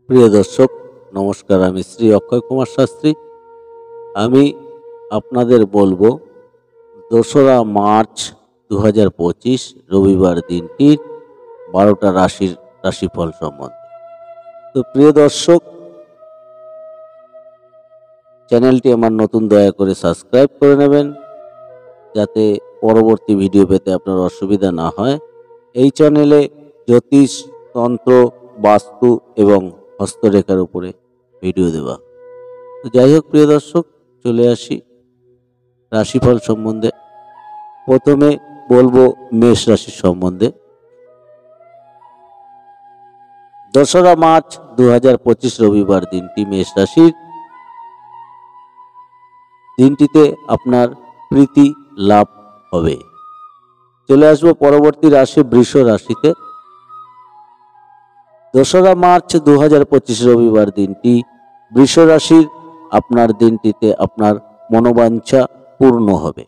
প্রিয় দর্শক নমস্কার, আমি শ্রী অক্ষয় কুমার শাস্ত্রী। আমি আপনাদের বলবো 2রা মার্চ 2025 রবিবার দিনটির 12টা রাশির রাশিফল সম্বন্ধে। তো প্রিয় দর্শক, চ্যানেলটি আমার নতুন, দয়া করে সাবস্ক্রাইব করে নেবেন যাতে পরবর্তী ভিডিও পেতে আপনার অসুবিধা না হয়। এই চ্যানেলে জ্যোতিষ, তন্ত্র, বাস্তু এবং হস্তরেখার উপরে ভিডিও দেওয়া। তো যাই হোক প্রিয় দর্শক, চলে আসি রাশিফল সম্বন্ধে। প্রথমে বলবো মেষ রাশির সম্বন্ধে। 2রা মার্চ 2025 রবিবার দিনটি মেষ রাশির। দিনটিতে আপনার প্রীতি লাভ হবে। চলে আসবো পরবর্তী রাশি বৃষ রাশিতে। 2রা মার্চ 2025 রবিবার দিনটি বৃষ রাশির। আপনার দিনটিতে আপনার মনোবাঞ্ছা পূর্ণ হবে।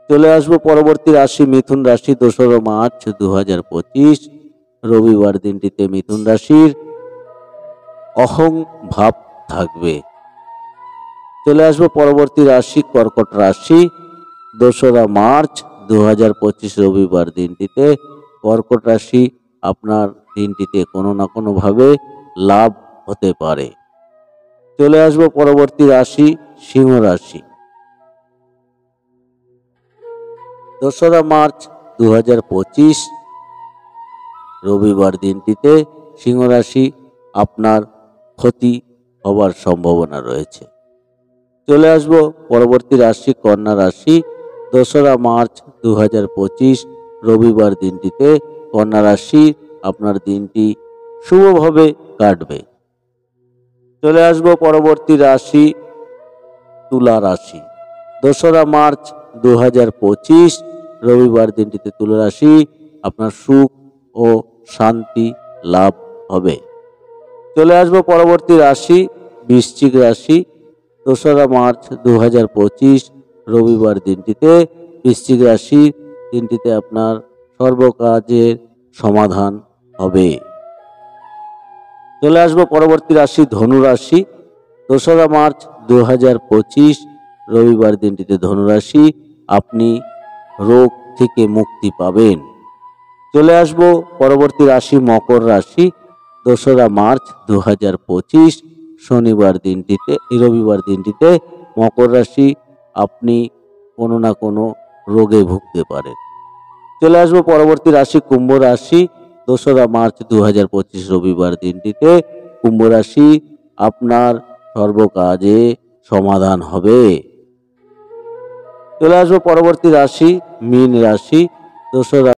চলে আসবো পরবর্তী রাশি মিথুন রাশি। 2রা মার্চ 2025 রবিবার দিনটিতে মিথুন রাশির অহং ভাব থাকবে। চলে আসবো পরবর্তী রাশি কর্কট রাশি। 2রা মার্চ 2025 রবিবার দিনটিতে কর্কট রাশি। আপনার দিনটিতে কোনো না কোনোভাবে লাভ হতে পারে। চলে আসবো পরবর্তী রাশি সিংহ রাশি। 2রা মার্চ 2025 রবিবার দিনটিতে সিংহ রাশি। আপনার ক্ষতি হবার সম্ভাবনা রয়েছে। চলে আসবো পরবর্তী রাশি কন্যা রাশি। 2রা মার্চ 2025 রবিবার দিনটিতে কন্যা রাশি। আপনার দিনটি শুভভাবে কাটবে। চলে আসবো পরবর্তী রাশি তুলা রাশি। 2রা মার্চ 2025 রবিবার দিনটিতে তুলা রাশি। আপনার সুখ ও শান্তি লাভ হবে। চলে আসবো পরবর্তী রাশি বৃশ্চিক রাশি। 2রা মার্চ 2025 রবিবার দিনটিতে বৃশ্চিক রাশি। দিনটিতে আপনার সর্বকাজের সমাধান হবে। চলে আসবো পরবর্তী রাশি ধনু রাশি। 2রা মার্চ 2025 রবিবার দিনটিতে ধনু রাশি। আপনি রোগ থেকে মুক্তি পাবেন। চলে আসবো পরবর্তী রাশি মকর রাশি। 2রা মার্চ 2025 শনিবার দিনটিতে রবিবার দিনটিতে মকর রাশি। আপনি কোনো না কোনো রোগে ভুগতে পারেন। চলে আসবো পরবর্তী রাশি কুম্ভ রাশি। 2রা মার্চ 2025 রবিবার দিনটিতে কুম্ভ রাশি। আপনার সর্বকাজে সমাধান হবে। চলে আসবো পরবর্তী রাশি মীন রাশি। 2রা